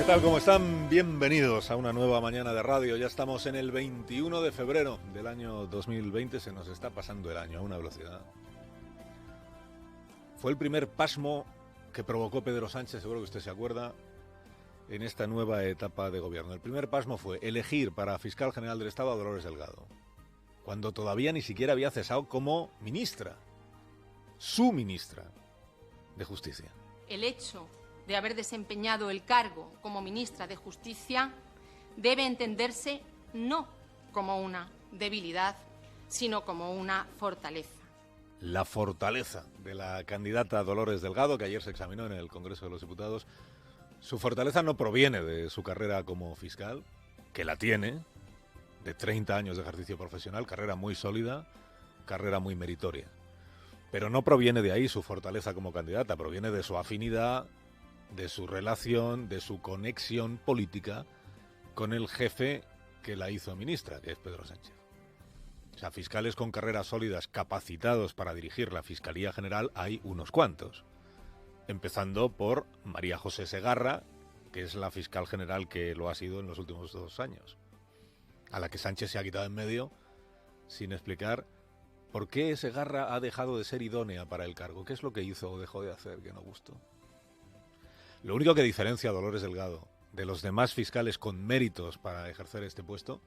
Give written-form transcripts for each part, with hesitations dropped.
tal? ¿Cómo están? Bienvenidos a una nueva mañana de radio. Ya estamos en el 21 de febrero del año 2020. Se nos está pasando el año a una velocidad. Fue el primer pasmo que provocó Pedro Sánchez, seguro que usted se acuerda, en esta nueva etapa de gobierno. El primer pasmo fue elegir para fiscal general del Estado a Dolores Delgado, cuando todavía ni siquiera había cesado como ministra, su ministra de Justicia. El hecho de haber desempeñado el cargo como ministra de Justicia debe entenderse no como una debilidad, sino como una fortaleza. La fortaleza de la candidata Dolores Delgado, que ayer se examinó en el Congreso de los Diputados. Su fortaleza no proviene de su carrera como fiscal, que la tiene, de 30 años de ejercicio profesional, carrera muy sólida, carrera muy meritoria. Pero no proviene de ahí su fortaleza como candidata, proviene de su afinidad, de su relación, de su conexión política con el jefe que la hizo ministra, que es Pedro Sánchez. O sea, fiscales con carreras sólidas, capacitados para dirigir la Fiscalía General, hay unos cuantos. Empezando por María José Segarra, que es la fiscal general que lo ha sido en los últimos 2 años, a la que Sánchez se ha quitado en medio sin explicar por qué Segarra ha dejado de ser idónea para el cargo. ¿Qué es lo que hizo o dejó de hacer que no gustó? Lo único que diferencia a Dolores Delgado de los demás fiscales con méritos para ejercer este puesto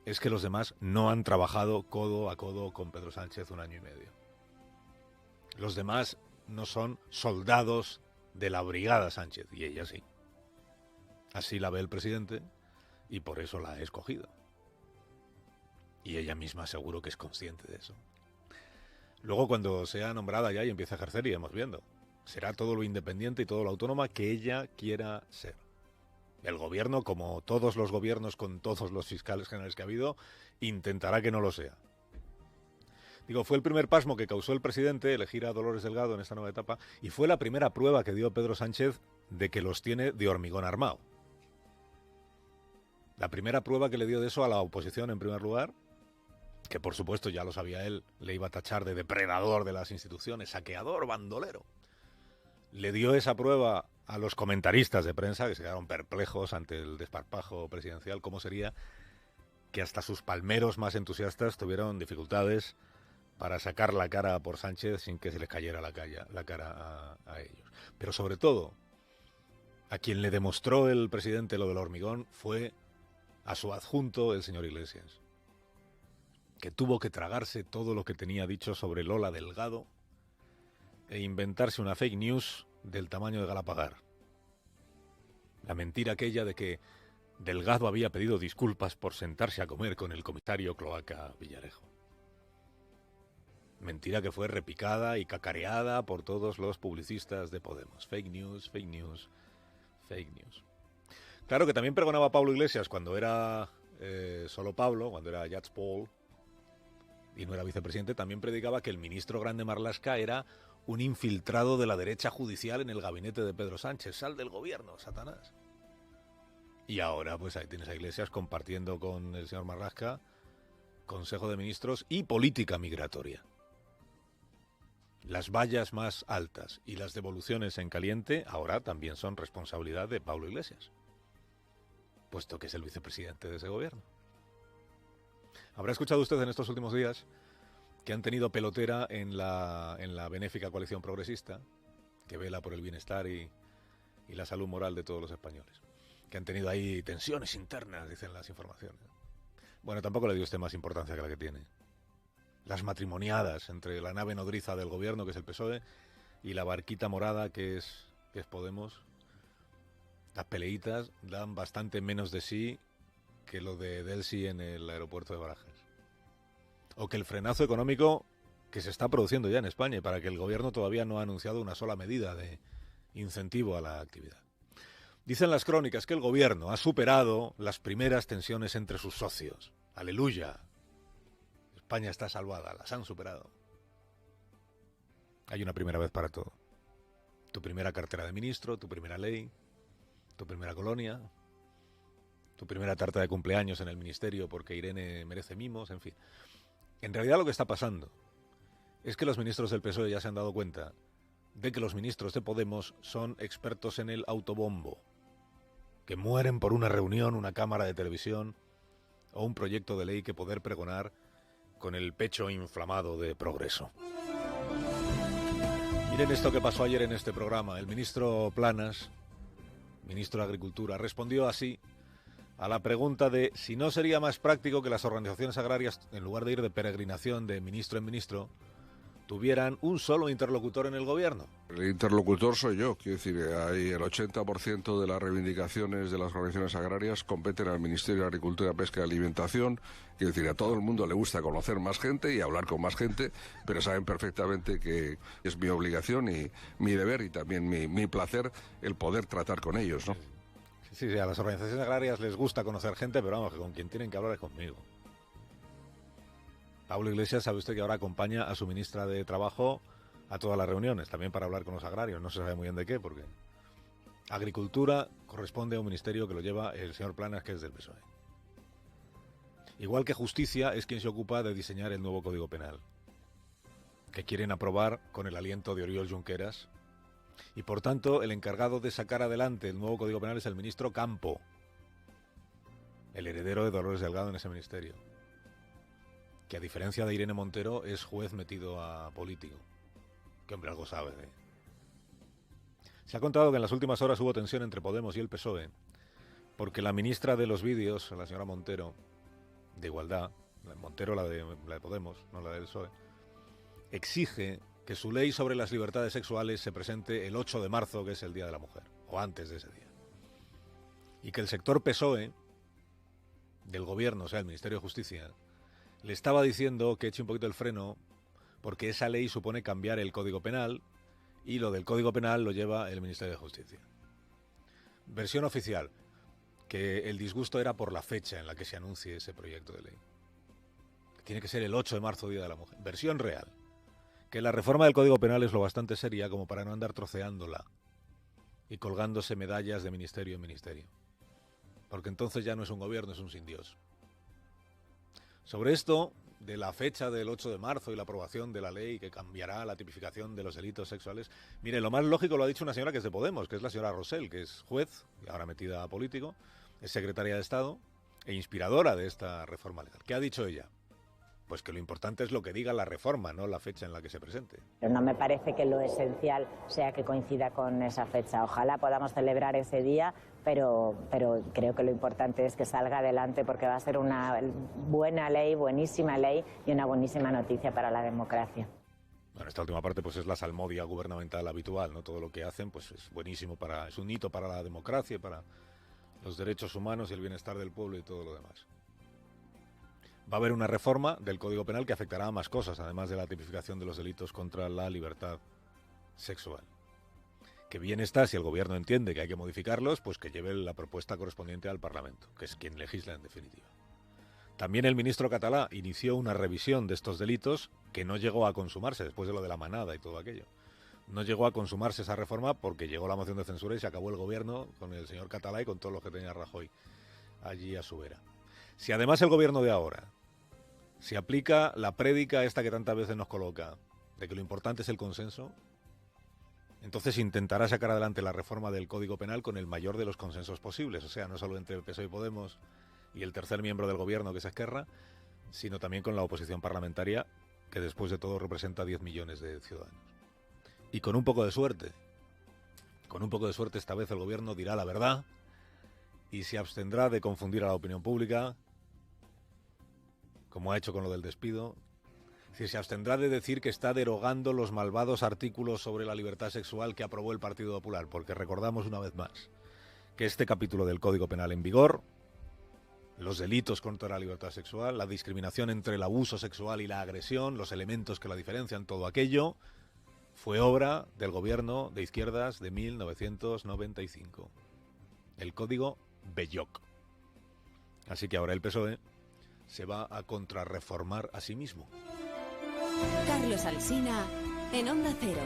es que los demás no han trabajado codo a codo con Pedro Sánchez 1 año y medio. Los demás no son soldados de la brigada Sánchez, y ella sí. Así la ve el presidente y por eso la ha escogido. Y ella misma seguro que es consciente de eso. Luego, cuando sea nombrada ya y empiece a ejercer, iremos viendo. Será todo lo independiente y todo lo autónoma que ella quiera ser. El gobierno, como todos los gobiernos con todos los fiscales generales que ha habido, intentará que no lo sea. Digo, fue el primer pasmo que causó el presidente elegir a Dolores Delgado en esta nueva etapa, y fue la primera prueba que dio Pedro Sánchez de que los tiene de hormigón armado. La primera prueba que le dio de eso a la oposición, en primer lugar, que por supuesto ya lo sabía él, le iba a tachar de depredador de las instituciones, saqueador, bandolero. Le dio esa prueba a los comentaristas de prensa, que se quedaron perplejos ante el desparpajo presidencial. ¿Cómo sería que hasta sus palmeros más entusiastas tuvieron dificultades para sacar la cara por Sánchez sin que se les cayera la cara a ellos? Pero sobre todo, a quien le demostró el presidente lo del hormigón fue a su adjunto, el señor Iglesias, que tuvo que tragarse todo lo que tenía dicho sobre Lola Delgado e inventarse una fake news del tamaño de Galapagar. La mentira aquella de que Delgado había pedido disculpas por sentarse a comer con el comisario Cloaca Villarejo. Mentira que fue repicada y cacareada por todos los publicistas de Podemos. Fake news, fake news, fake news. Claro que también pregonaba Pablo Iglesias cuando era solo Pablo, cuando era Jats Paul y no era vicepresidente, también predicaba que el ministro Grande Marlaska era un infiltrado de la derecha judicial en el gabinete de Pedro Sánchez. Sal del gobierno, Satanás. Y ahora pues ahí tienes a Iglesias compartiendo con el señor Marlaska Consejo de Ministros y política migratoria. Las vallas más altas y las devoluciones en caliente ahora también son responsabilidad de Pablo Iglesias, puesto que es el vicepresidente de ese gobierno. Habrá escuchado usted en estos últimos días que han tenido pelotera en la benéfica coalición progresista, que vela por el bienestar y la salud moral de todos los españoles. Que han tenido ahí tensiones internas, dicen las informaciones. Bueno, tampoco le dio usted más importancia que la que tiene. Las matrimoniadas entre la nave nodriza del gobierno, que es el PSOE, y la barquita morada, que es Podemos. Las peleitas dan bastante menos de sí que lo de Delsi en el aeropuerto de Barajas. O que el frenazo económico que se está produciendo ya en España, y para que el gobierno todavía no ha anunciado una sola medida de incentivo a la actividad. Dicen las crónicas que el gobierno ha superado las primeras tensiones entre sus socios. ¡Aleluya! España está salvada, las han superado. Hay una primera vez para todo. Tu primera cartera de ministro, tu primera ley, tu primera colonia, tu primera tarta de cumpleaños en el ministerio porque Irene merece mimos, en fin. En realidad lo que está pasando es que los ministros del PSOE ya se han dado cuenta de que los ministros de Podemos son expertos en el autobombo, que mueren por una reunión, una cámara de televisión o un proyecto de ley que poder pregonar con el pecho inflamado de progreso. Miren esto que pasó ayer en este programa. El ministro Planas, ministro de Agricultura, respondió así a la pregunta de si no sería más práctico que las organizaciones agrarias, en lugar de ir de peregrinación de ministro en ministro, tuvieran un solo interlocutor en el gobierno. El interlocutor soy yo, quiero decir, hay el 80% de las reivindicaciones de las organizaciones agrarias competen al Ministerio de Agricultura, Pesca y Alimentación. Quiero decir, a todo el mundo le gusta conocer más gente y hablar con más gente, pero saben perfectamente que es mi obligación y mi deber y también mi placer el poder tratar con ellos, ¿no? Sí, a las organizaciones agrarias les gusta conocer gente, pero vamos, que con quien tienen que hablar es conmigo. Pablo Iglesias, sabe usted que ahora acompaña a su ministra de Trabajo a todas las reuniones, también para hablar con los agrarios, no se sabe muy bien de qué, porque Agricultura corresponde a un ministerio que lo lleva el señor Planas, que es del PSOE. Igual que Justicia es quien se ocupa de diseñar el nuevo Código Penal, que quieren aprobar con el aliento de Oriol Junqueras, y por tanto el encargado de sacar adelante el nuevo Código Penal es el ministro Campo, el heredero de Dolores Delgado en ese ministerio, que a diferencia de Irene Montero es juez metido a político, que hombre algo sabe, ¿eh? Se ha contado que en las últimas horas hubo tensión entre Podemos y el PSOE, porque la ministra de los vídeos, la señora Montero, de Igualdad, Montero la de Podemos, no la del PSOE, exige que su ley sobre las libertades sexuales se presente el 8 de marzo, que es el Día de la Mujer, o antes de ese día. Y que el sector PSOE del gobierno, o sea, el Ministerio de Justicia, le estaba diciendo que eche un poquito el freno porque esa ley supone cambiar el Código Penal y lo del Código Penal lo lleva el Ministerio de Justicia. Versión oficial, que el disgusto era por la fecha en la que se anuncie ese proyecto de ley. Tiene que ser el 8 de marzo, Día de la Mujer. Versión real, que la reforma del Código Penal es lo bastante seria como para no andar troceándola y colgándose medallas de ministerio en ministerio. Porque entonces ya no es un gobierno, es un sin Dios. Sobre esto, de la fecha del 8 de marzo y la aprobación de la ley que cambiará la tipificación de los delitos sexuales, mire, lo más lógico lo ha dicho una señora que es de Podemos, que es la señora Rosell, que es juez, y ahora metida a político, es secretaria de Estado e inspiradora de esta reforma legal. ¿Qué ha dicho ella? Pues que lo importante es lo que diga la reforma, no la fecha en la que se presente. Pero no me parece que lo esencial sea que coincida con esa fecha. Ojalá podamos celebrar ese día, pero creo que lo importante es que salga adelante porque va a ser una buena ley, buenísima ley y una buenísima noticia para la democracia. Bueno, esta última parte pues es la salmodia gubernamental habitual, ¿no? Todo lo que hacen pues es buenísimo, es un hito para la democracia, para los derechos humanos y el bienestar del pueblo y todo lo demás. Va a haber una reforma del Código Penal que afectará a más cosas, además de la tipificación de los delitos contra la libertad sexual. Que bien está, si el gobierno entiende que hay que modificarlos, pues que lleve la propuesta correspondiente al Parlamento, que es quien legisla en definitiva. También el ministro catalá inició una revisión de estos delitos que no llegó a consumarse, después de lo de la manada y todo aquello. No llegó a consumarse esa reforma porque llegó la moción de censura y se acabó el gobierno con el señor Catalá y con todo lo que tenía Rajoy allí a su vera. Si además el gobierno de ahora se aplica la prédica esta que tantas veces nos coloca, de que lo importante es el consenso, entonces intentará sacar adelante la reforma del Código Penal con el mayor de los consensos posibles, o sea, no solo entre el PSOE y Podemos y el tercer miembro del gobierno, que es Esquerra, sino también con la oposición parlamentaria, que después de todo representa 10 millones de ciudadanos. Y con un poco de suerte esta vez el gobierno dirá la verdad y se abstendrá de confundir a la opinión pública, como ha hecho con lo del despido. Se abstendrá de decir que está derogando los malvados artículos sobre la libertad sexual que aprobó el Partido Popular, porque recordamos una vez más que este capítulo del Código Penal en vigor, los delitos contra la libertad sexual, la discriminación entre el abuso sexual y la agresión, los elementos que la diferencian, todo aquello, fue obra del gobierno de izquierdas de 1995. El Código Belloc. Así que ahora el PSOE se va a contrarreformar a sí mismo. Carlos Alsina, en Onda Cero.